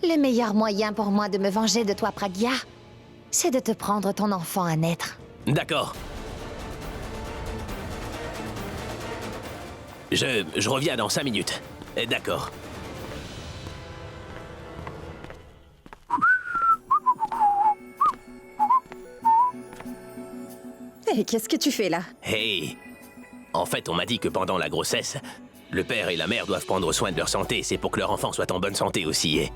Le meilleur moyen pour moi de me venger de toi, Pragya, c'est de te prendre ton enfant à naître. D'accord. Je reviens dans 5 minutes. D'accord. Hé, qu'est-ce que tu fais là? Hey! En fait, on m'a dit que pendant la grossesse, le père et la mère doivent prendre soin de leur santé. C'est pour que leur enfant soit en bonne santé aussi.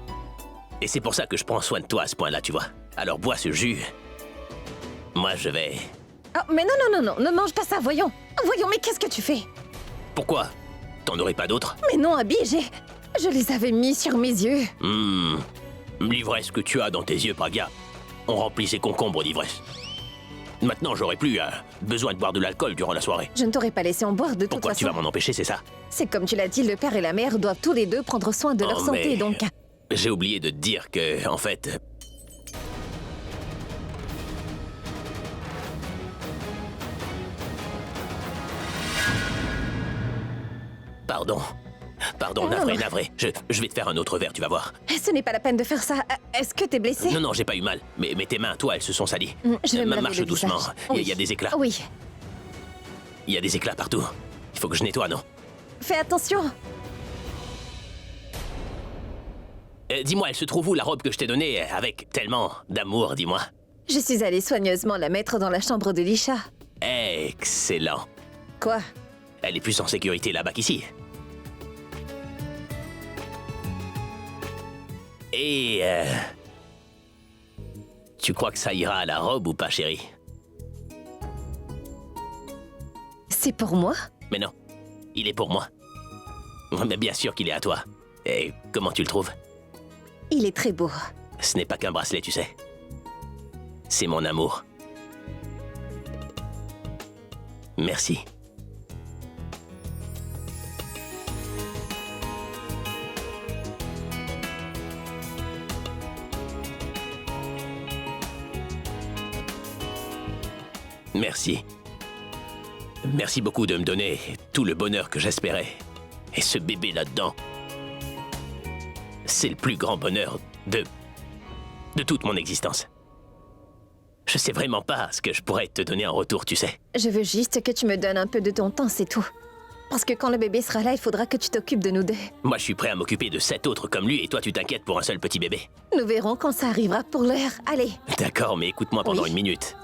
Et c'est pour ça que je prends soin de toi à ce point-là, tu vois. Alors bois ce jus. Moi, je vais... Oh, mais non, ne mange pas ça, voyons. Voyons, mais qu'est-ce que tu fais? Pourquoi? T'en aurais pas d'autres? Mais non, Abby, je les avais mis sur mes yeux. L'ivresse que tu as dans tes yeux, Pragya, on remplit ces concombres d'ivresse. Maintenant, j'aurais plus besoin de boire de l'alcool durant la soirée. Je ne t'aurais pas laissé en boire de toute Pourquoi façon. tu vas m'en empêcher, c'est ça? C'est comme tu l'as dit, le père et la mère doivent tous les deux prendre soin de leur Oh, santé, mais donc... J'ai oublié de te dire que, en fait... Pardon, navré. Je vais te faire un autre verre, tu vas voir. Ce n'est pas la peine de faire ça. Est-ce que t'es blessé? Non, j'ai pas eu mal. Mais tes mains, toi, elles se sont salies. Je vais me laver Marche le doucement. visage. Il y a des éclats. Oui. Il y a des éclats partout. Il faut que je nettoie, non? Fais attention. Dis-moi, elle se trouve où la robe que je t'ai donnée avec tellement d'amour, dis-moi? Je suis allée soigneusement la mettre dans la chambre de Lisha. Excellent. Quoi? Elle est plus en sécurité là-bas qu'ici. Et... Tu crois que ça ira à la robe ou pas, chérie? C'est pour moi? Mais non, il est pour moi. Mais bien sûr qu'il est à toi. Et comment tu le trouves? Il est très beau. Ce n'est pas qu'un bracelet, tu sais. C'est mon amour. Merci. Merci. Merci beaucoup de me donner tout le bonheur que j'espérais. Et ce bébé là-dedans, c'est le plus grand bonheur de toute mon existence. Je sais vraiment pas ce que je pourrais te donner en retour, tu sais. Je veux juste que tu me donnes un peu de ton temps, c'est tout. Parce que quand le bébé sera là, il faudra que tu t'occupes de nous deux. Moi, je suis prêt à m'occuper de 7 autres comme lui et toi, tu t'inquiètes pour un seul petit bébé. Nous verrons quand ça arrivera pour l'heure. Allez. D'accord, mais écoute-moi pendant Oui. 1 minute.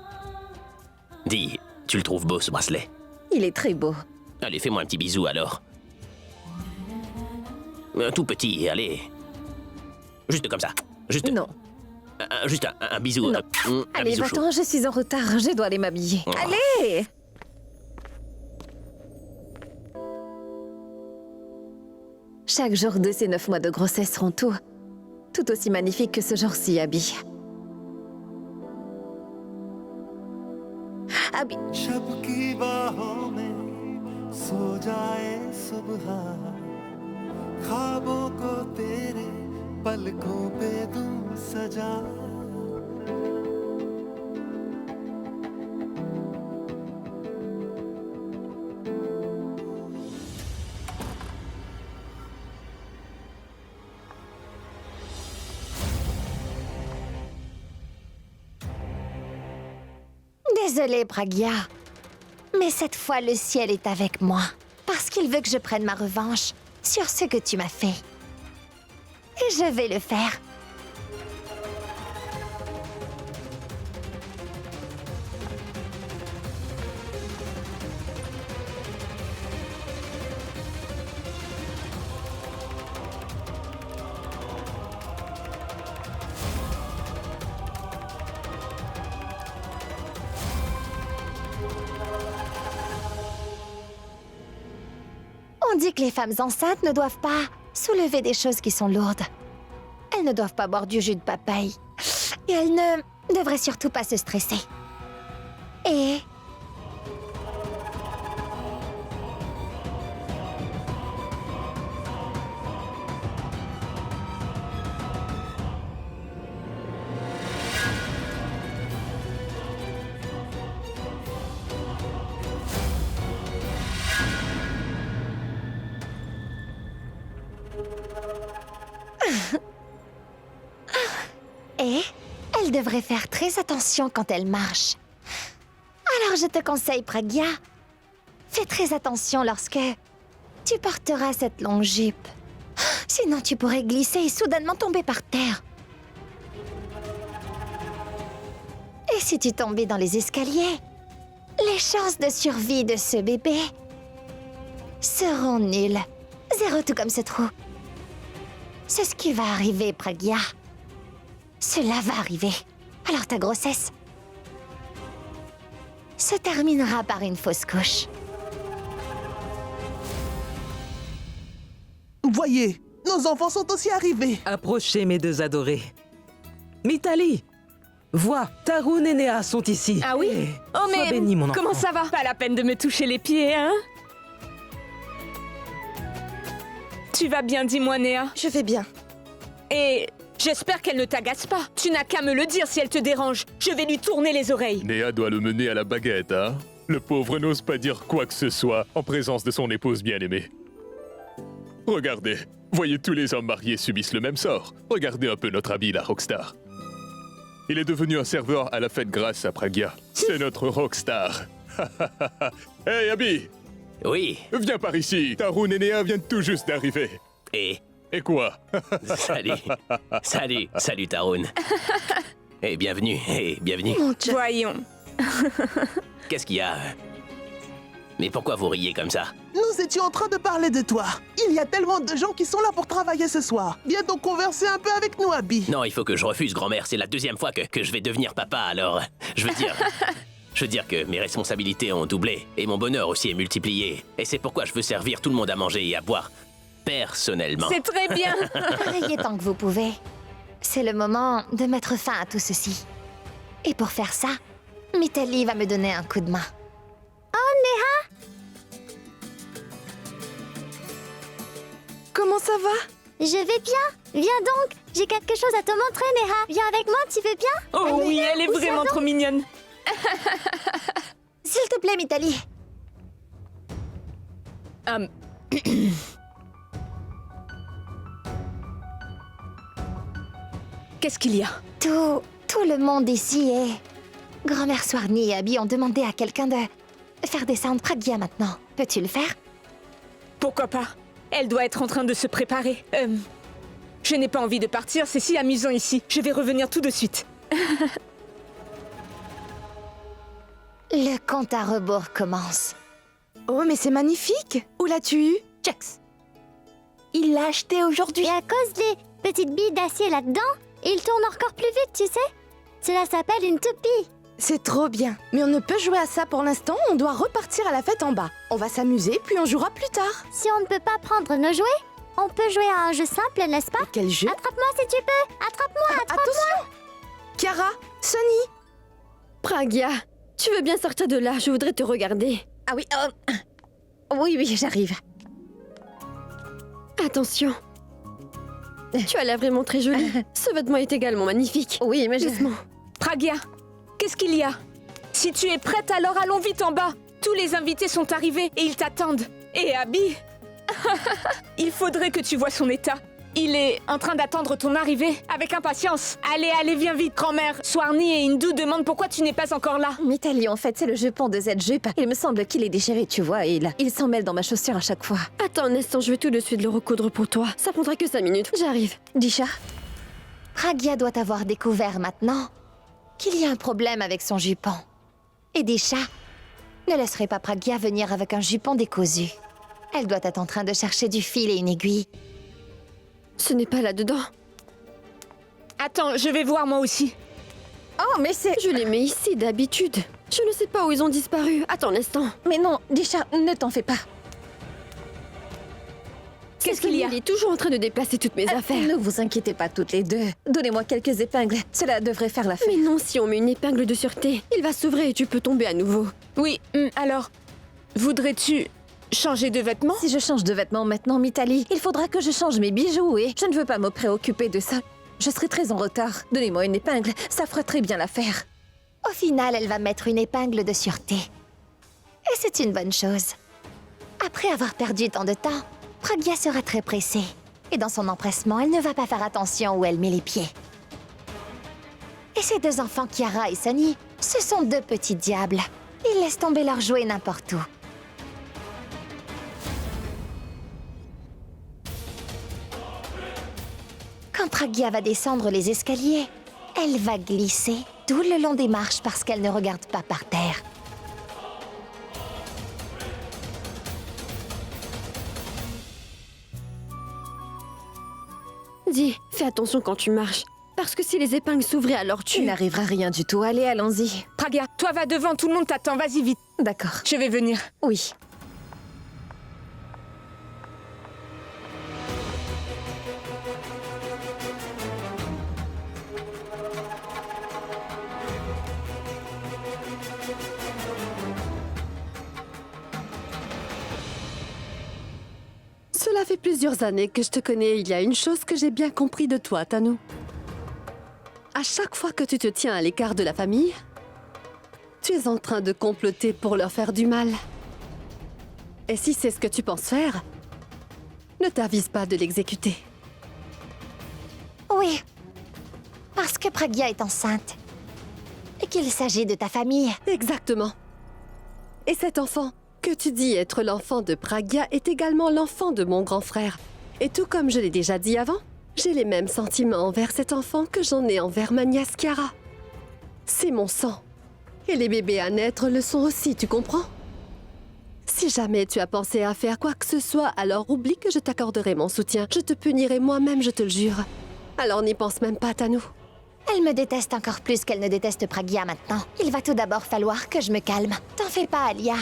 Dis, tu le trouves beau, ce bracelet? Il est très beau. Allez, fais-moi un petit bisou, alors. Un tout petit, allez. Juste comme ça. Juste... Non. Juste un bisou. Non. Un Allez, bisou chaud. va-t'en, je suis en retard. Je dois aller m'habiller. Oh. Allez! Chaque jour de ces 9 mois de grossesse seront tout aussi magnifiques que ce jour-ci, Abby. Abby. शब की बाहों में सो जाए सुबह ख्वाबों को तेरे पलकों पे दूं सजा Désolée, Pragya. Mais cette fois, le ciel est avec moi. Parce qu'il veut que je prenne ma revanche sur ce que tu m'as fait. Et je vais le faire. On dit que les femmes enceintes ne doivent pas soulever des choses qui sont lourdes. Elles ne doivent pas boire du jus de papaye. Et elles ne devraient surtout pas se stresser. Et... devrait faire très attention quand elle marche. Alors je te conseille, Pragya, fais très attention lorsque tu porteras cette longue jupe. Sinon tu pourrais glisser et soudainement tomber par terre. Et si tu tombais dans les escaliers, les chances de survie de ce bébé seront nulles. 0 tout comme ce trou. C'est ce qui va arriver, Pragya. Cela va arriver. Alors ta grossesse se terminera par une fausse couche. Voyez, nos enfants sont aussi arrivés. Approchez, mes deux adorés. Mitali, vois, Tarun et Néa sont ici. Ah oui? Eh, Oh sois mais béni, mon enfant. comment ça va? Pas la peine de me toucher les pieds, hein? Tu vas bien, dis-moi, Néa. Je vais bien. Et j'espère qu'elle ne t'agace pas. Tu n'as qu'à me le dire si elle te dérange. Je vais lui tourner les oreilles. Néa doit le mener à la baguette, hein? Le pauvre n'ose pas dire quoi que ce soit en présence de son épouse bien-aimée. Regardez, voyez, tous les hommes mariés subissent le même sort. Regardez un peu notre ami, la rockstar. Il est devenu un serveur à la fête grâce à Pragya. C'est notre rockstar. Hey, Abby, Oui, viens par ici. Tarun et Néa viennent tout juste d'arriver. et... Et quoi? Salut Tarun. Et bienvenue, Voyons. Qu'est-ce qu'il y a? Mais pourquoi vous riez comme ça? Nous étions en train de parler de toi. Il y a tellement de gens qui sont là pour travailler ce soir. Viens donc converser un peu avec nous, Abby. Non, il faut que je refuse, grand-mère. C'est la 2e fois que je vais devenir papa, alors... Je veux dire que mes responsabilités ont doublé, et mon bonheur aussi est multiplié. Et c'est pourquoi je veux servir tout le monde à manger et à boire, personnellement. C'est très bien. Riez tant que vous pouvez. C'est le moment de mettre fin à tout ceci. Et pour faire ça, Mitali va me donner un coup de main. Comment ça va? Je vais bien. Viens donc. J'ai quelque chose à te montrer, Néha. Viens avec moi, tu veux bien? Oh oui, elle est Où ça vraiment va? trop mignonne. S'il te plaît, Mitali. Qu'est-ce qu'il y a? Tout le monde ici est... Grand-mère Swarni et Abby ont demandé à quelqu'un de faire descendre Pragya maintenant. Peux-tu le faire? Pourquoi pas? Elle doit être en train de se préparer. Je n'ai pas envie de partir, c'est si amusant ici. Je vais revenir tout de suite. Le compte à rebours commence. Oh, mais c'est magnifique. Où l'as-tu eu? Jax. Il l'a acheté aujourd'hui. Et à cause des petites billes d'acier là-dedans, il tourne encore plus vite, tu sais. Cela s'appelle une toupie. C'est trop bien. Mais on ne peut jouer à ça pour l'instant, on doit repartir à la fête en bas. On va s'amuser, puis on jouera plus tard. Si on ne peut pas prendre nos jouets, on peut jouer à un jeu simple, n'est-ce pas? Quel jeu? Attrape-moi si tu peux. Attrape-moi. Attention! Chiara, Sonny! Pragya, tu veux bien sortir de là? Je voudrais te regarder. Ah oui, oui, j'arrive. Attention. Tu as l'air vraiment très jolie. Ce vêtement est également magnifique. Oui, mais Doucement. Pragya, qu'est-ce qu'il y a? Si tu es prête, alors allons vite en bas. Tous les invités sont arrivés et ils t'attendent. Et Abby, il faudrait que tu vois son état. Il est en train d'attendre ton arrivée avec impatience. Allez, viens vite, grand-mère. Swarni et Hindu demandent pourquoi tu n'es pas encore là. Mitali, en fait, c'est le jupon de cette jupe. Il me semble qu'il est déchiré, tu vois, et il s'en mêle dans ma chaussure à chaque fois. Attends un instant, je vais tout de suite le recoudre pour toi. Ça prendra que 5 minutes. J'arrive. Disha, Pragya doit avoir découvert maintenant qu'il y a un problème avec son jupon. Et Disha ne laisserait pas Pragya venir avec un jupon décousu. Elle doit être en train de chercher du fil et une aiguille. Ce n'est pas là-dedans. Attends, je vais voir moi aussi. Oh, mais c'est... Je les mets ici d'habitude. Je ne sais pas où ils ont disparu. Attends un instant. Mais non, Disha, ne t'en fais pas. Qu'est-ce qu'il y a? Il est toujours en train de déplacer toutes mes affaires. Ne vous inquiétez pas toutes les deux. Donnez-moi quelques épingles. Cela devrait faire l'affaire. Mais non, si on met une épingle de sûreté, il va s'ouvrir et tu peux tomber à nouveau. Oui, alors, voudrais-tu changer de vêtements? Si je change de vêtements maintenant, Mitali, il faudra que je change mes bijoux et je ne veux pas me préoccuper de ça. Je serai très en retard. Donnez-moi une épingle, ça fera très bien l'affaire. Au final, elle va mettre une épingle de sûreté. Et c'est une bonne chose. Après avoir perdu tant de temps, Pragya sera très pressée. Et dans son empressement, elle ne va pas faire attention où elle met les pieds. Et ces deux enfants, Kiara et Sunny, ce sont deux petits diables. Ils laissent tomber leurs jouets n'importe où. Quand Pragya va descendre les escaliers, elle va glisser tout le long des marches parce qu'elle ne regarde pas par terre. Dis, fais attention quand tu marches. Parce que si les épingles s'ouvraient, alors Tu n'arriveras rien du tout. Allez, allons-y. Pragya, toi va devant, tout le monde t'attend, vas-y vite. D'accord. Je vais venir. Oui. Cela fait plusieurs années que je te connais. Il y a une chose que j'ai bien compris de toi, Tanou. À chaque fois que tu te tiens à l'écart de la famille, tu es en train de comploter pour leur faire du mal. Et si c'est ce que tu penses faire, ne t'avise pas de l'exécuter. Oui, parce que Pragya est enceinte. Et qu'il s'agit de ta famille. Exactement. Et cet enfant, que tu dis être l'enfant de Pragya, est également l'enfant de mon grand frère. Et tout comme je l'ai déjà dit avant, j'ai les mêmes sentiments envers cet enfant que j'en ai envers ma nièce Kiara. C'est mon sang. Et les bébés à naître le sont aussi, tu comprends? Si jamais tu as pensé à faire quoi que ce soit, alors oublie que je t'accorderai mon soutien. Je te punirai moi-même, je te le jure. Alors n'y pense même pas, Tanou. Elle me déteste encore plus qu'elle ne déteste Pragya maintenant. Il va tout d'abord falloir que je me calme. T'en fais pas, Alia.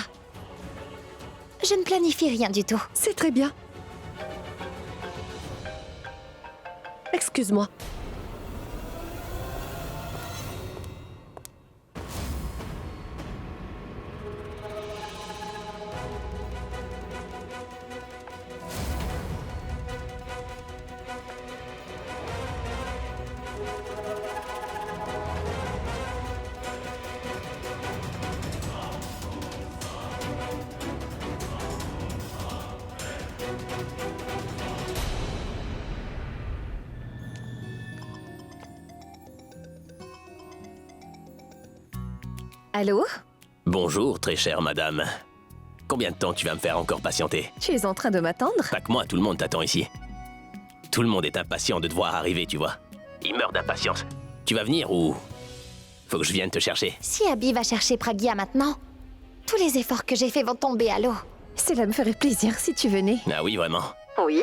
Je ne planifie rien du tout. C'est très bien. Excuse-moi. Allô? Bonjour, très chère madame. Combien de temps tu vas me faire encore patienter? Tu es en train de m'attendre? Pas que moi, tout le monde t'attend ici. Tout le monde est impatient de te voir arriver, tu vois. Il meurt d'impatience. Tu vas venir ou... Faut que je vienne te chercher. Si Abby va chercher Pragya maintenant, tous les efforts que j'ai faits vont tomber à l'eau. Cela me ferait plaisir si tu venais. Ah oui, vraiment? Oui?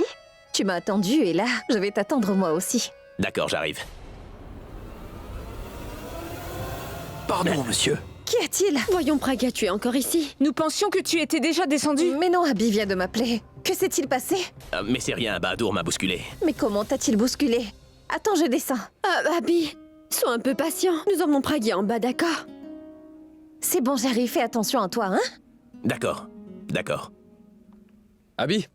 Tu m'as attendu et là, je vais t'attendre moi aussi. D'accord, j'arrive. Pardon, monsieur. Qu'y a-t-il? Voyons, Pragya, tu es encore ici. Nous pensions que tu étais déjà descendu. Mais non, Abby vient de m'appeler. Que s'est-il passé? Mais c'est rien, Bahadur m'a bousculé. Mais comment t'a-t-il bousculé? Attends, je descends. Abby, sois un peu patient. Nous emmenons Pragya en bas, d'accord? C'est bon, j'arrive. Fais attention à toi, hein? D'accord, d'accord. Abby?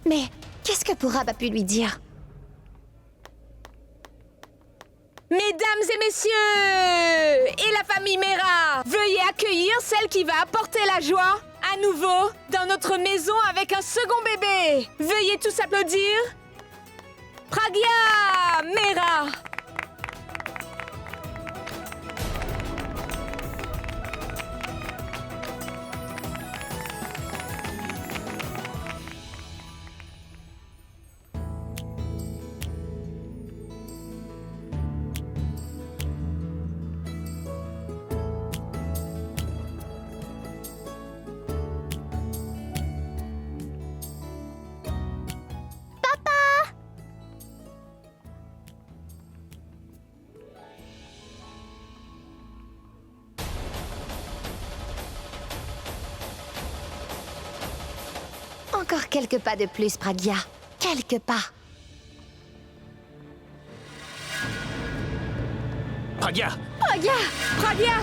Mais qu'est-ce que Purab a pu lui dire? Mesdames et messieurs, et la famille Mera, veuillez accueillir celle qui va apporter la joie à nouveau dans notre maison avec un second bébé. Veuillez tous applaudir. Pragya Mera. Encore quelques pas de plus, Pragya. Quelques pas. Pragya! Pragya! Pragya!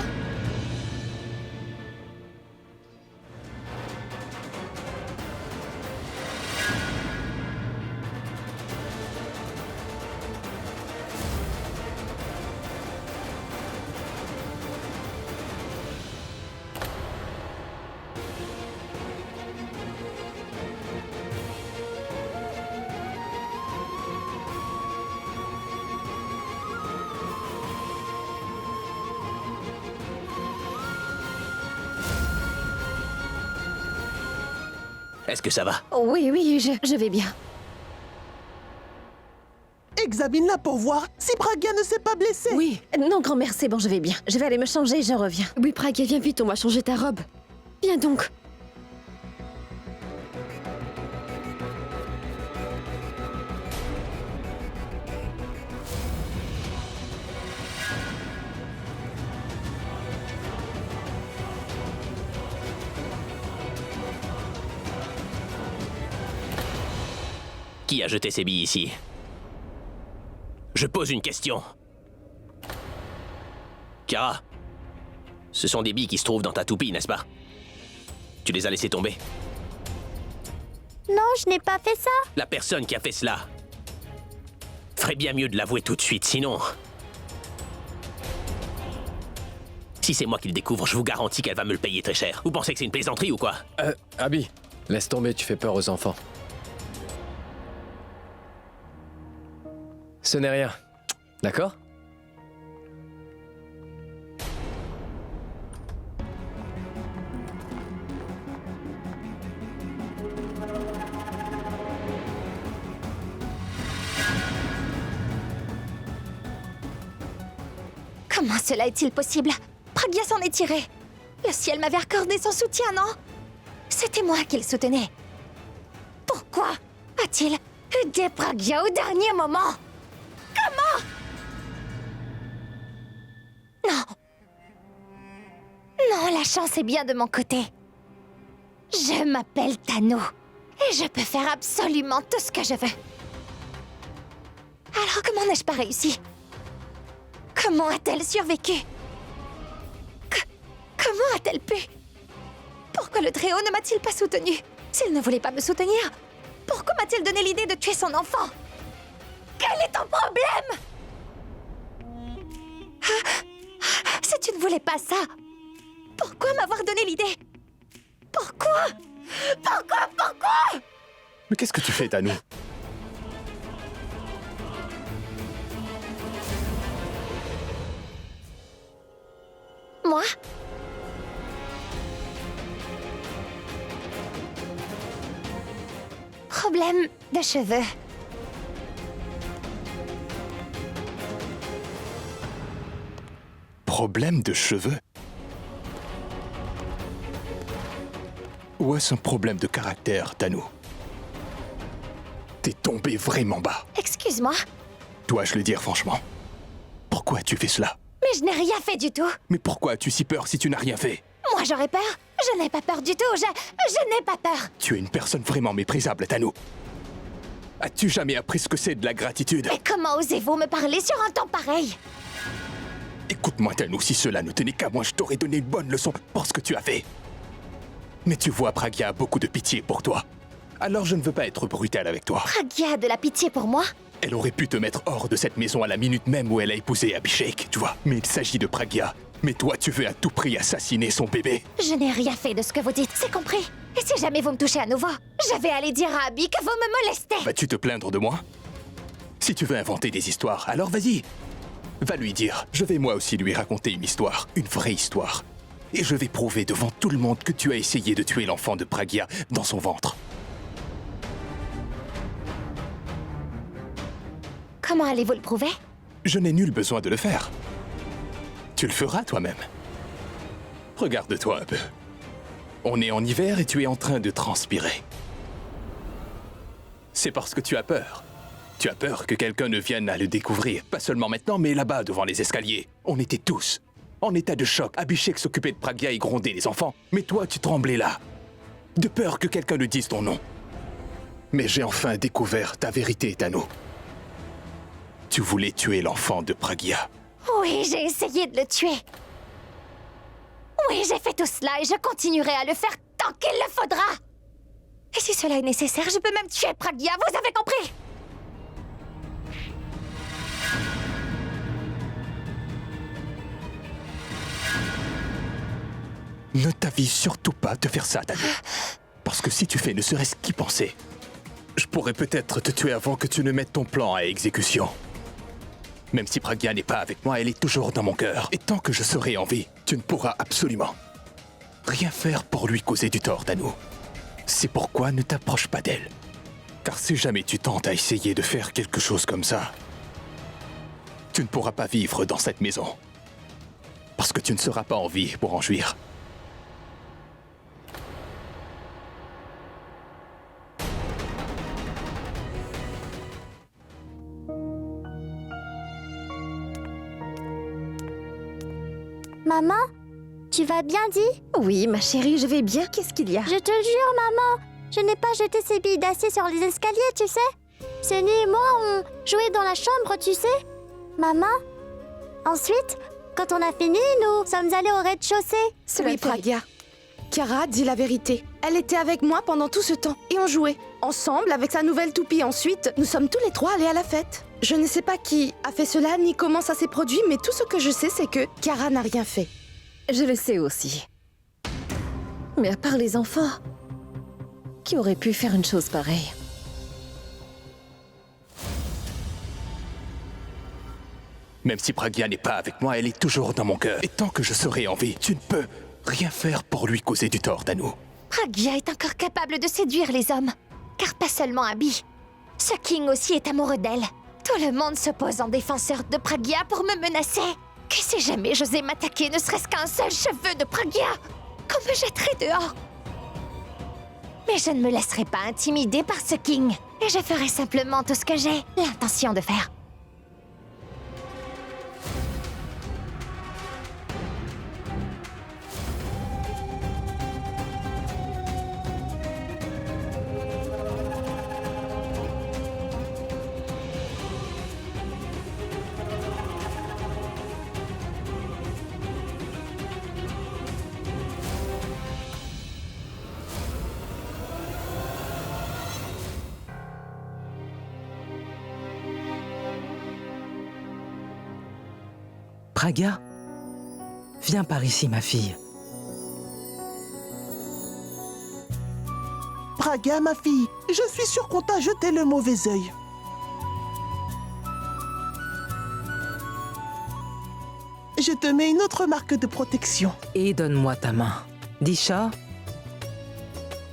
Est-ce que ça va? Oui, oui, je vais bien. Examine-la pour voir si Pragya ne s'est pas blessée. Oui. Non, grand-mère, c'est bon, je vais bien. Je vais aller me changer et je reviens. Oui, Pragya, viens vite, on va changer ta robe. Viens donc. Qui a jeté ces billes ici? Je pose une question. Kara, ce sont des billes qui se trouvent dans ta toupie, n'est-ce pas? Tu les as laissées tomber? Non, je n'ai pas fait ça. La personne qui a fait cela ferait bien mieux de l'avouer tout de suite, sinon... Si c'est moi qui le découvre, je vous garantis qu'elle va me le payer très cher. Vous pensez que c'est une plaisanterie ou quoi? Abby, laisse tomber, tu fais peur aux enfants. Ce n'est rien. D'accord? Comment cela est-il possible? Pragya s'en est tiré. Le ciel m'avait accordé son soutien, non? C'était moi qui le soutenais. Pourquoi a-t-il aidé Pragya au dernier moment? Comment? Non. Non, la chance est bien de mon côté. Je m'appelle Tano. Et je peux faire absolument tout ce que je veux. Alors comment n'ai-je pas réussi? Comment a-t-elle survécu? Comment a-t-elle pu? Pourquoi le Très-Haut ne m'a-t-il pas soutenu? S'il ne voulait pas me soutenir, pourquoi m'a-t-il donné l'idée de tuer son enfant? Quel est ton problème? Si tu ne voulais pas ça, pourquoi m'avoir donné l'idée? Pourquoi? Pourquoi? Mais qu'est-ce que tu fais, Tano? Moi? Problème de cheveux. Problème de cheveux? Ou est-ce un problème de caractère, Tano? T'es tombé vraiment bas. Excuse-moi, Dois-je le dire franchement? Pourquoi tu fais cela? mais je n'ai rien fait du tout. Mais pourquoi as-tu si peur si tu n'as rien fait? Moi, j'aurais peur. Je n'ai pas peur du tout. Je n'ai pas peur. Tu es une personne vraiment méprisable, Tano. As-tu jamais appris ce que c'est de la gratitude? Mais comment osez-vous me parler sur un ton pareil? Écoute-moi, Tano, si cela ne tenait qu'à moi, je t'aurais donné une bonne leçon pour ce que tu as fait. Mais tu vois, Pragya a beaucoup de pitié pour toi. Alors je ne veux pas être brutal avec toi. Pragya a de la pitié pour moi? Elle aurait pu te mettre hors de cette maison à la minute même où elle a épousé Abhishek, tu vois. Mais il s'agit de Pragya. Mais toi, tu veux à tout prix assassiner son bébé. Je n'ai rien fait de ce que vous dites, c'est compris? Et si jamais vous me touchez à nouveau, je vais aller dire à Abby que vous me molestez. Vas-tu te plaindre de moi? Si tu veux inventer des histoires, alors vas-y. Va lui dire, je vais moi aussi lui raconter une histoire, une vraie histoire. Et je vais prouver devant tout le monde que tu as essayé de tuer l'enfant de Pragya dans son ventre. Comment allez-vous le prouver? Je n'ai nul besoin de le faire. Tu le feras toi-même. Regarde-toi un peu. On est en hiver et tu es en train de transpirer. C'est parce que tu as peur. Tu as peur que quelqu'un ne vienne à le découvrir. Pas seulement maintenant, mais là-bas, devant les escaliers. On était tous en état de choc. Abhishek s'occupait de Pragya et grondait les enfants. Mais toi, tu tremblais là. De peur que quelqu'un ne dise ton nom. Mais j'ai enfin découvert ta vérité, Tano. Tu voulais tuer l'enfant de Pragya. Oui, j'ai essayé de le tuer. Oui, j'ai fait tout cela et je continuerai à le faire tant qu'il le faudra. Et si cela est nécessaire, je peux même tuer Pragya, vous avez compris? Ne t'avise surtout pas de faire ça, Tano. Parce que si tu fais ne serait-ce qu'y penser, je pourrais peut-être te tuer avant que tu ne mettes ton plan à exécution. Même si Pragya n'est pas avec moi, elle est toujours dans mon cœur. Et tant que je serai en vie, tu ne pourras absolument rien faire pour lui causer du tort, Tano. C'est pourquoi ne t'approche pas d'elle. Car si jamais tu tentes à essayer de faire quelque chose comme ça, tu ne pourras pas vivre dans cette maison. Parce que tu ne seras pas en vie pour en jouir. Maman, tu vas bien, Di? Oui, ma chérie, je vais bien. Qu'est-ce qu'il y a? Je te jure, maman, je n'ai pas jeté ces billes d'acier sur les escaliers, tu sais. Sunny et moi, on jouait dans la chambre, tu sais. Maman, ensuite, quand on a fini, nous sommes allés au rez-de-chaussée. Oui, Pragya. Kiara dit la vérité. Elle était avec moi pendant tout ce temps et on jouait ensemble avec sa nouvelle toupie. Ensuite, nous sommes tous les trois allés à la fête. Je ne sais pas qui a fait cela ni comment ça s'est produit, mais tout ce que je sais, c'est que Kiara n'a rien fait. Je le sais aussi. Mais à part les enfants, qui aurait pu faire une chose pareille? Même si Pragya n'est pas avec moi, elle est toujours dans mon cœur. Et tant que je serai en vie, tu ne peux rien faire pour lui causer du tort à nous. Pragya est encore capable de séduire les hommes. Car pas seulement Abby. Ce King aussi est amoureux d'elle. Tout le monde se pose en défenseur de Pragya pour me menacer. Que si jamais j'osais m'attaquer ne serait-ce qu'un seul cheveu de Pragya, qu'on me jetterait dehors. Mais je ne me laisserai pas intimider par ce King. Et je ferai simplement tout ce que j'ai l'intention de faire. Pragya, viens par ici, ma fille. Pragya, ma fille, je suis sûr qu'on t'a jeté le mauvais œil. Je te mets une autre marque de protection. Et donne-moi ta main. Disha,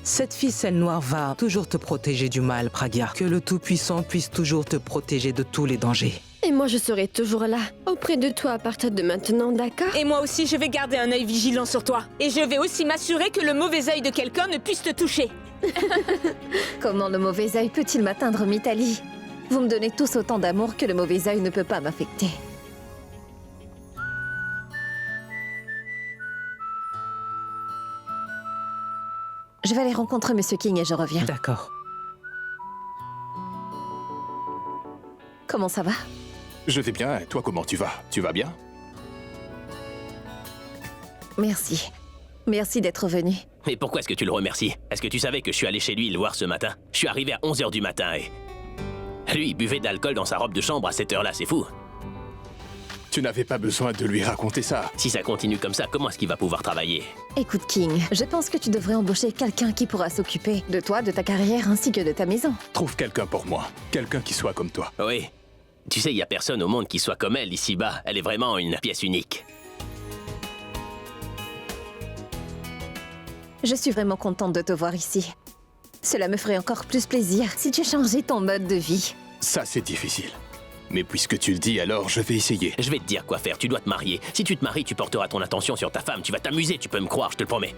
cette ficelle noire va toujours te protéger du mal, Pragya. Que le Tout-Puissant puisse toujours te protéger de tous les dangers. Et moi, je serai toujours là, auprès de toi à partir de maintenant, d'accord? Et moi aussi, je vais garder un œil vigilant sur toi. Et je vais aussi m'assurer que le mauvais œil de quelqu'un ne puisse te toucher. Comment le mauvais œil peut-il m'atteindre, Mitali? Vous me donnez tous autant d'amour que le mauvais œil ne peut pas m'affecter. Je vais aller rencontrer Monsieur King et je reviens. D'accord. Comment ça va? Je vais bien, et toi comment tu vas? Tu vas bien? Merci. Merci d'être venu. Et pourquoi est-ce que tu le remercies? Est-ce que tu savais que je suis allé chez lui le voir ce matin? Je suis arrivé à 11h du matin et... Lui, il buvait de l'alcool dans sa robe de chambre à cette heure-là, c'est fou. Tu n'avais pas besoin de lui raconter ça. Si ça continue comme ça, comment est-ce qu'il va pouvoir travailler? Écoute, King, je pense que tu devrais embaucher quelqu'un qui pourra s'occuper de toi, de ta carrière ainsi que de ta maison. Trouve quelqu'un pour moi. Quelqu'un qui soit comme toi. Oui. Tu sais, il y a personne au monde qui soit comme elle ici-bas. Elle est vraiment une pièce unique. Je suis vraiment contente de te voir ici. Cela me ferait encore plus plaisir si tu changeais ton mode de vie. Ça, c'est difficile. Mais puisque tu le dis, alors je vais essayer. Je vais te dire quoi faire, tu dois te marier. Si tu te maries, tu porteras ton attention sur ta femme, tu vas t'amuser, tu peux me croire, je te le promets.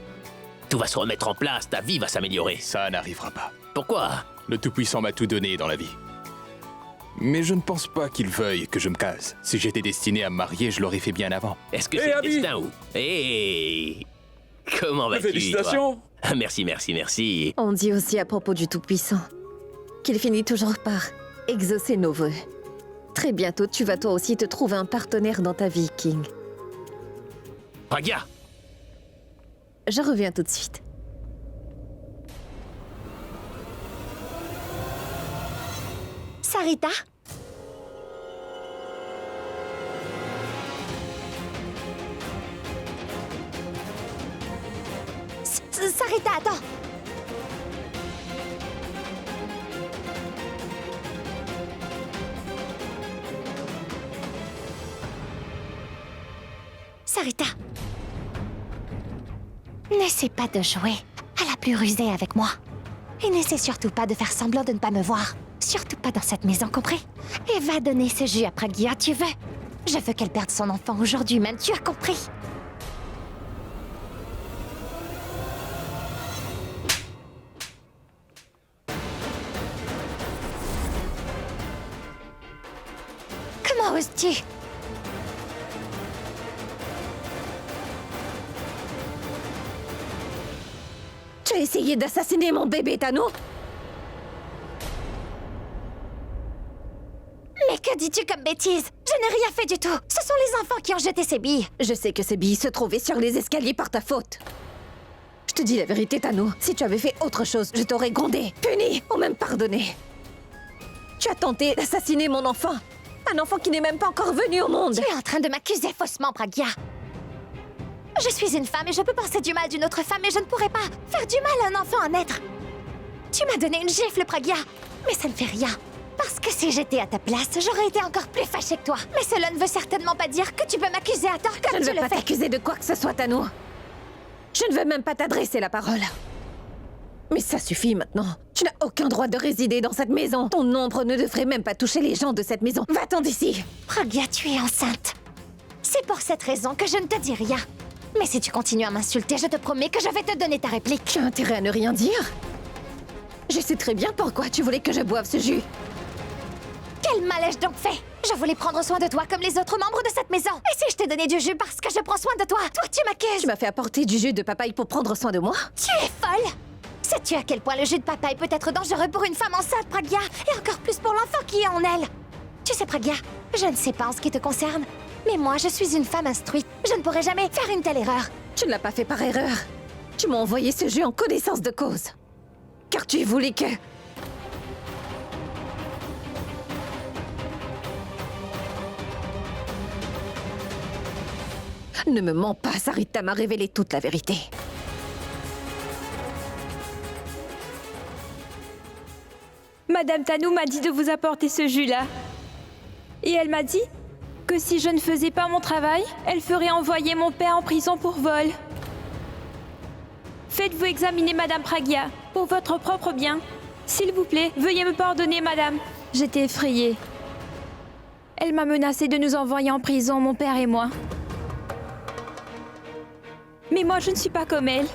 Tout va se remettre en place, ta vie va s'améliorer. Ça n'arrivera pas. Pourquoi? Le Tout-Puissant m'a tout donné dans la vie. Mais je ne pense pas qu'il veuille que je me case. Si j'étais destiné à me marier, je l'aurais fait bien avant. Est-ce que c'est le destin ou... Hé Comment vas-tu, Félicitations toi? Merci, merci, merci. On dit aussi à propos du Tout-Puissant qu'il finit toujours par exaucer nos vœux. Très bientôt, tu vas toi aussi te trouver un partenaire dans ta vie, King. Pragya! Je reviens tout de suite. Sarita? Sarita, attends! Sarita, n'essaie pas de jouer à la plus rusée avec moi. Et n'essaie surtout pas de faire semblant de ne pas me voir. Surtout pas dans cette maison, compris? Et va donner ce jus à Pragya, tu veux? Je veux qu'elle perde son enfant aujourd'hui même, tu as compris? Comment oses-tu? Tu as essayé d'assassiner mon bébé, Tano? Mais que dis-tu comme bêtise? Je n'ai rien fait du tout. Ce sont les enfants qui ont jeté ces billes. Je sais que ces billes se trouvaient sur les escaliers par ta faute. Je te dis la vérité, Tano. Si tu avais fait autre chose, je t'aurais grondé, puni ou même pardonné. Tu as tenté d'assassiner mon enfant. Un enfant qui n'est même pas encore venu au monde. Tu es en train de m'accuser faussement, Pragya. Je suis une femme et je peux penser du mal d'une autre femme, mais je ne pourrais pas faire du mal à un enfant à naître. Tu m'as donné une gifle, Pragya, mais ça ne fait rien. Parce que si j'étais à ta place, j'aurais été encore plus fâchée que toi. Mais cela ne veut certainement pas dire que tu peux m'accuser à tort comme tu le fais. Je ne veux pas t'accuser de quoi que ce soit, Tano. Je ne veux même pas t'adresser la parole. Mais ça suffit maintenant. Tu n'as aucun droit de résider dans cette maison. Ton ombre ne devrait même pas toucher les gens de cette maison. Va-t'en d'ici. Pragya, tu es enceinte. C'est pour cette raison que je ne te dis rien. Mais si tu continues à m'insulter, je te promets que je vais te donner ta réplique. Tu as intérêt à ne rien dire. Je sais très bien pourquoi tu voulais que je boive ce jus. Quel mal ai-je donc fait? Je voulais prendre soin de toi comme les autres membres de cette maison. Et si je t'ai donné du jus parce que je prends soin de toi, toi tu m'accuses. Tu m'as fait apporter du jus de papaye pour prendre soin de moi? Tu es folle. Sais-tu à quel point le jus de papaye peut être dangereux pour une femme enceinte, Pragya? Et encore plus pour l'enfant qui est en elle. Tu sais, Pragya, je ne sais pas en ce qui te concerne, mais moi, je suis une femme instruite. Je ne pourrais jamais faire une telle erreur. Tu ne l'as pas fait par erreur. Tu m'as envoyé ce jus en connaissance de cause. Car tu voulais que... Ne me mens pas, Sarita m'a révélé toute la vérité. Madame Tanou m'a dit de vous apporter ce jus-là. Et elle m'a dit que si je ne faisais pas mon travail, elle ferait envoyer mon père en prison pour vol. Faites-vous examiner Madame Pragya, pour votre propre bien. S'il vous plaît, veuillez me pardonner, Madame. J'étais effrayée. Elle m'a menacé de nous envoyer en prison, mon père et moi. Mais moi, je ne suis pas comme elle.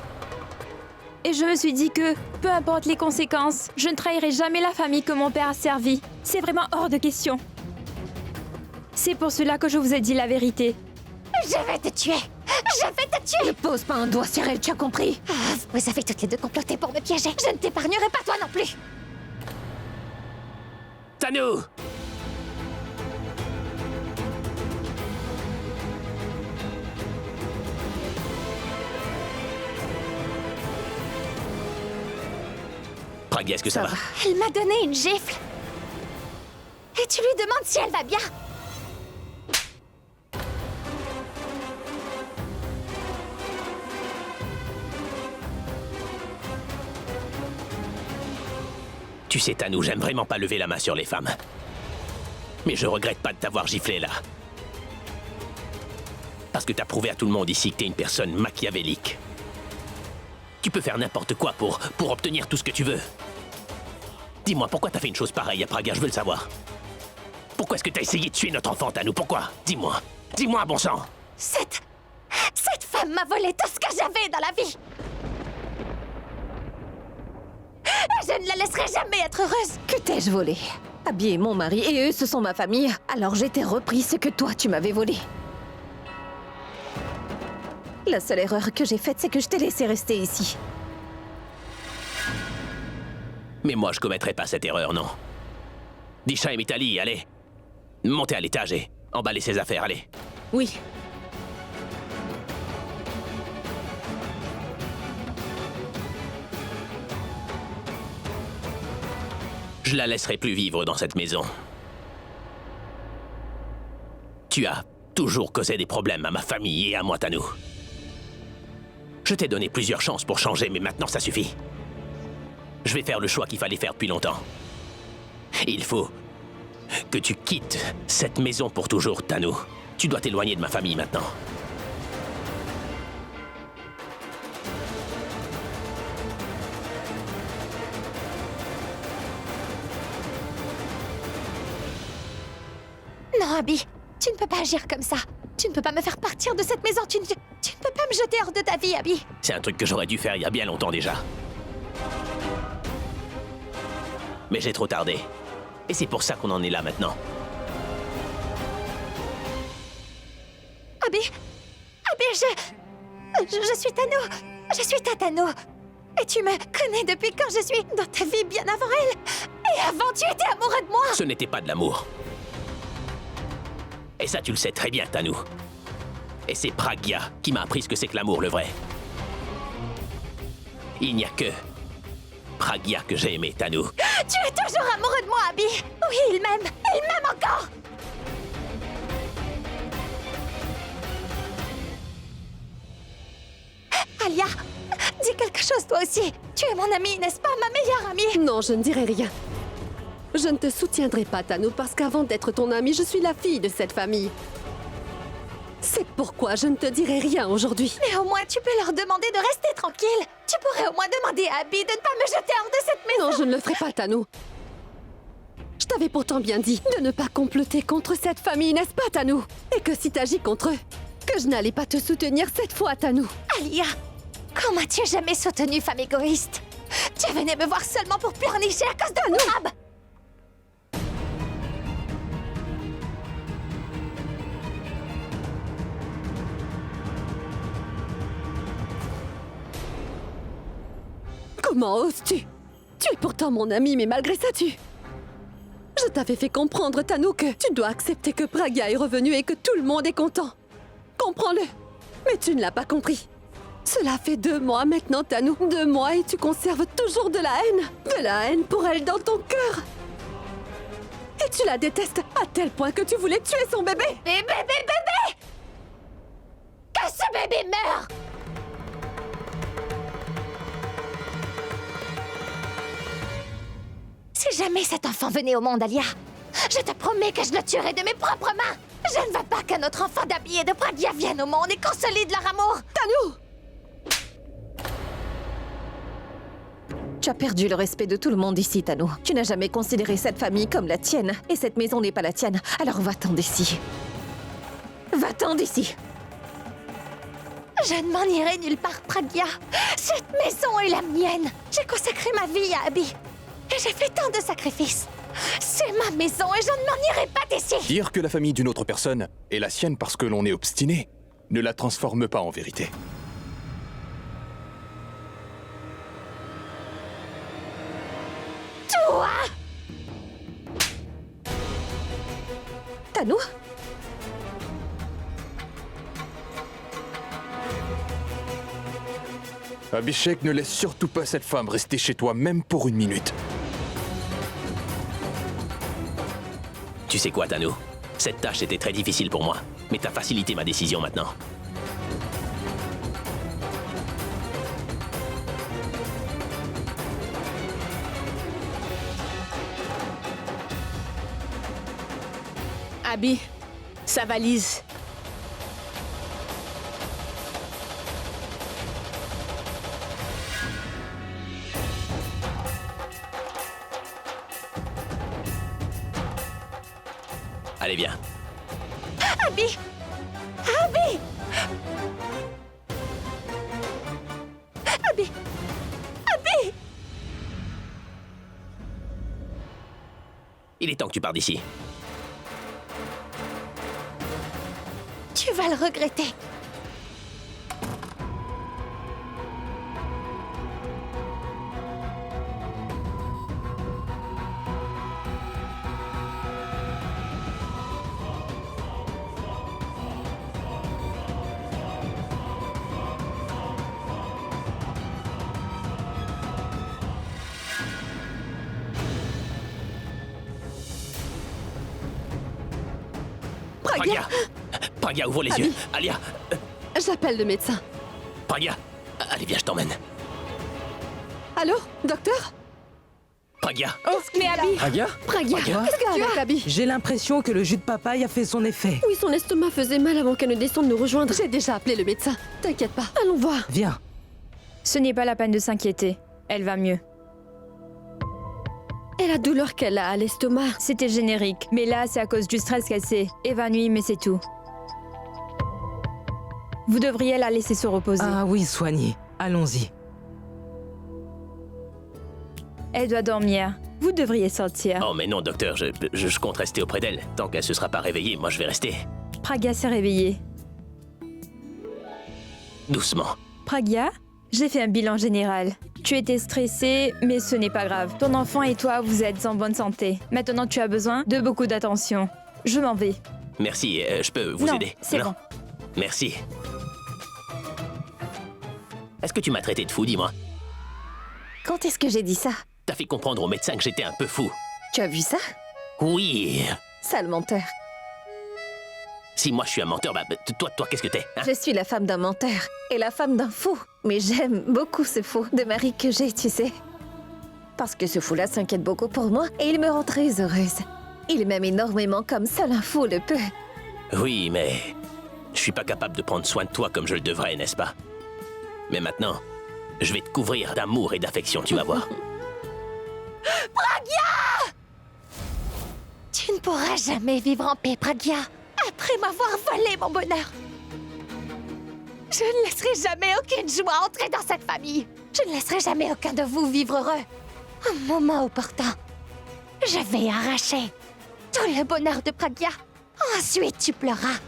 Et je me suis dit que, peu importe les conséquences, je ne trahirai jamais la famille que mon père a servie. C'est vraiment hors de question. C'est pour cela que je vous ai dit la vérité. Je vais te tuer. Je vais te tuer. Ne pose pas un doigt sur elle, tu as compris? Vous avez toutes les deux comploté pour me piéger. Je ne t'épargnerai pas toi non plus. Tanou! Pragya, est-ce que ça va? Elle m'a donné une gifle. Et tu lui demandes si elle va bien. Tu sais, Tanou, j'aime vraiment pas lever la main sur les femmes. Mais je regrette pas de t'avoir giflé là. Parce que t'as prouvé à tout le monde ici que t'es une personne machiavélique. Tu peux faire n'importe quoi pour obtenir tout ce que tu veux. Dis-moi, pourquoi t'as fait une chose pareille à Pragya? Je veux le savoir. Pourquoi est-ce que t'as essayé de tuer notre enfant, Tanou? Pourquoi? Dis-moi. Dis-moi, bon sang. Cette femme m'a volé tout ce que j'avais dans la vie. Et je ne la laisserai jamais être heureuse. Que t'ai-je volé? Abby est mon mari et eux, ce sont ma famille. Alors j'ai repris ce que toi, tu m'avais volé. La seule erreur que j'ai faite, c'est que je t'ai laissé rester ici. Mais moi, je commettrai pas cette erreur, non. Disha et Mitali, allez. Montez à l'étage et emballez ses affaires, allez. Oui. Je la laisserai plus vivre dans cette maison. Tu as toujours causé des problèmes à ma famille et à moi, Tanou. Je t'ai donné plusieurs chances pour changer, mais maintenant ça suffit. Je vais faire le choix qu'il fallait faire depuis longtemps. Il faut que tu quittes cette maison pour toujours, Tanou. Tu dois t'éloigner de ma famille maintenant. Abby. Tu ne peux pas agir comme ça. Tu ne peux pas me faire partir de cette maison. Tu ne peux pas me jeter hors de ta vie, Abby. C'est un truc que j'aurais dû faire il y a bien longtemps déjà. Mais j'ai trop tardé. Et c'est pour ça qu'on en est là maintenant. Abby, je suis Tano. Je suis ta Tano. Et tu me connais depuis quand je suis dans ta vie bien avant elle. Et avant, tu étais amoureux de moi. Ce n'était pas de l'amour. Et ça, tu le sais très bien, Tanou. Et c'est Pragya qui m'a appris ce que c'est que l'amour, le vrai. Il n'y a que Pragya que j'ai aimé, Tanou. Tu es toujours amoureux de moi, Abby. Oui, il m'aime. Il m'aime encore. Alia, dis quelque chose toi aussi. Tu es mon amie, n'est-ce pas, ma meilleure amie? Non, je ne dirai rien. Je ne te soutiendrai pas, Tanou, parce qu'avant d'être ton amie, je suis la fille de cette famille. C'est pourquoi je ne te dirai rien aujourd'hui. Mais au moins, tu peux leur demander de rester tranquille. Tu pourrais au moins demander à Abby de ne pas me jeter hors de cette maison. Non, je ne le ferai pas, Tanou. Je t'avais pourtant bien dit de ne pas comploter contre cette famille, n'est-ce pas, Tanou? Et que si t'agis contre eux, que je n'allais pas te soutenir cette fois, Tanou. Alia, quand m'as-tu jamais soutenu, femme égoïste? Tu venais me voir seulement pour pleurnicher à cause de Mourab. Comment oses-tu? Tu es pourtant mon ami, mais malgré ça, Je t'avais fait comprendre, Tanou, que tu dois accepter que Pragya est revenu et que tout le monde est content. Comprends-le. Mais tu ne l'as pas compris. Cela fait 2 mois maintenant, Tanou. 2 mois et tu conserves toujours de la haine. De la haine pour elle dans ton cœur. Et tu la détestes à tel point que tu voulais tuer son bébé. Bébé! Que ce bébé meure! Si jamais cet enfant venait au monde, Alia, je te promets que je le tuerai de mes propres mains. Je ne veux pas que notre enfant d'Abby et de Pragya vienne au monde et consolide leur amour. Tanou! Tu as perdu le respect de tout le monde ici, Tanou. Tu n'as jamais considéré cette famille comme la tienne. Et cette maison n'est pas la tienne. Alors va-t'en d'ici. Va-t'en d'ici. Je ne m'en irai nulle part, Pragya. Cette maison est la mienne. J'ai consacré ma vie à Abby. Et j'ai fait tant de sacrifices. C'est ma maison et je ne m'en irai pas d'ici. Dire que la famille d'une autre personne est la sienne parce que l'on est obstiné ne la transforme pas en vérité. Toi! Tanou? Abhishek, ne laisse surtout pas cette femme rester chez toi, même pour 1 minute. Tu sais quoi, Tanou? Cette tâche était très difficile pour moi, mais t'as facilité ma décision maintenant. Abby, sa valise. Allez, viens. Abby! Abby! Abby! Abby! Il est temps que tu pars d'ici. Tu vas le regretter. Pragya! Pragya, ouvre les yeux. Alia! J'appelle le médecin. Pragya! Allez, viens, je t'emmène. Allô, docteur? Pragya! Oh, mais Abby! Pragya? Pragya, qu'est-ce que tu as, Abby? J'ai l'impression que le jus de papaye a fait son effet. Oui, son estomac faisait mal avant qu'elle ne descende nous rejoindre. J'ai déjà appelé le médecin. T'inquiète pas, allons voir. Viens. Ce n'est pas la peine de s'inquiéter. Elle va mieux. Et la douleur qu'elle a à l'estomac. C'était générique, mais là, c'est à cause du stress qu'elle s'est évanouie, mais c'est tout. Vous devriez la laisser se reposer. Ah oui, soignez. Allons-y. Elle doit dormir. Vous devriez sortir. Oh mais non, docteur, je compte rester auprès d'elle. Tant qu'elle se sera pas réveillée, moi je vais rester. Pragya s'est réveillée. Doucement. Pragya, j'ai fait un bilan général. Tu étais stressée, mais ce n'est pas grave. Ton enfant et toi, vous êtes en bonne santé. Maintenant, tu as besoin de beaucoup d'attention. Je m'en vais. Merci, je peux vous aider? C'est bon. Merci. Est-ce que tu m'as traité de fou, dis-moi? Quand est-ce que j'ai dit ça? T'as fait comprendre au médecin que j'étais un peu fou. Tu as vu ça? Oui. Sale menteur. Si moi je suis un menteur, bah toi qu'est-ce que t'es, hein? Je suis la femme d'un menteur et la femme d'un fou. Mais j'aime beaucoup ce fou de mari que j'ai, tu sais. Parce que ce fou-là s'inquiète beaucoup pour moi et il me rend très heureuse. Il m'aime énormément comme seul un fou le peut. Oui, mais je suis pas capable de prendre soin de toi comme je le devrais, n'est-ce pas? Mais maintenant, je vais te couvrir d'amour et d'affection, tu vas voir. Pragya! Tu ne pourras jamais vivre en paix, Pragya, après m'avoir volé mon bonheur. Je ne laisserai jamais aucune joie entrer dans cette famille. Je ne laisserai jamais aucun de vous vivre heureux. Au moment opportun, je vais arracher tout le bonheur de Pragya. Ensuite, tu pleuras.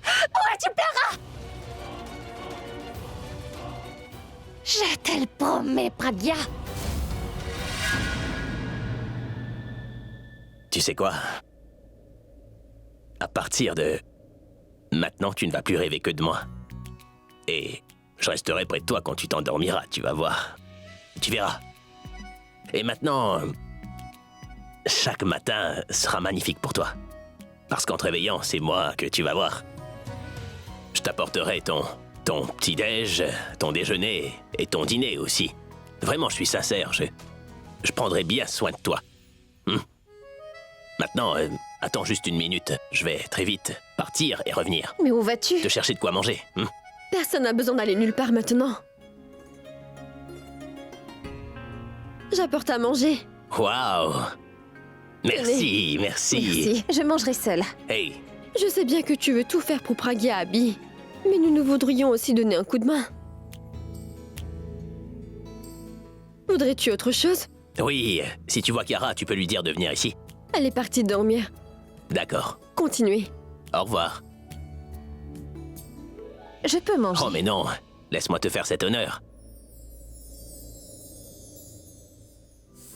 Ouais, tu pleuras! Je te le promets, Pragya. Tu sais quoi? À partir de... Maintenant, tu ne vas plus rêver que de moi. Et je resterai près de toi quand tu t'endormiras, tu vas voir. Tu verras. Et maintenant... Chaque matin sera magnifique pour toi. Parce qu'en te réveillant, c'est moi que tu vas voir. Je t'apporterai ton petit-déj, ton déjeuner et ton dîner aussi. Vraiment, je suis sincère, je prendrai bien soin de toi. Maintenant, attends juste une minute. Je vais très vite partir et revenir. Mais où vas-tu? Te chercher de quoi manger. Personne n'a besoin d'aller nulle part maintenant. J'apporte à manger. Waouh! Merci, merci. Merci, je mangerai seule. Hey! Je sais bien que tu veux tout faire pour Pragya, Abby. Mais nous voudrions aussi donner un coup de main. Voudrais-tu autre chose? Oui, si tu vois Kiara, tu peux lui dire de venir ici. Elle est partie dormir. D'accord. Continuez. Au revoir. Je peux manger. Oh mais non, laisse-moi te faire cet honneur.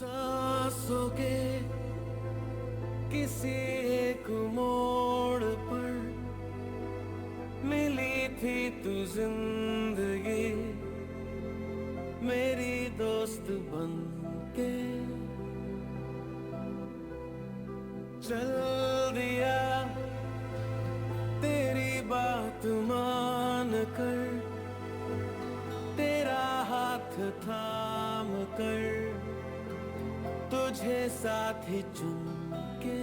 सांसों के किसी एक मोड़ पर मिली थी तू जिंदगी मेरी दोस्त बन के चल दिया तेरी बात मान कर तेरा हाथ थाम कर तुझे साथ ही चुन के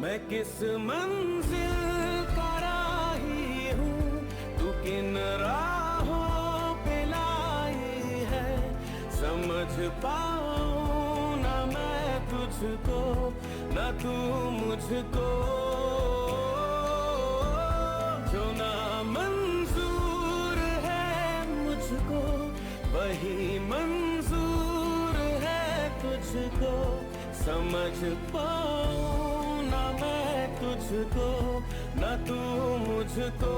मैं किस मंजिल का राही हूँ तू किन राहों पे लाई है समझ पाऊँ ना मैं तुझको ना तू मुझको जो ना मंजूर है मुझको वही मंजूर है तुझको समझ पाऊँ ना मैं तुझको ना तू मुझको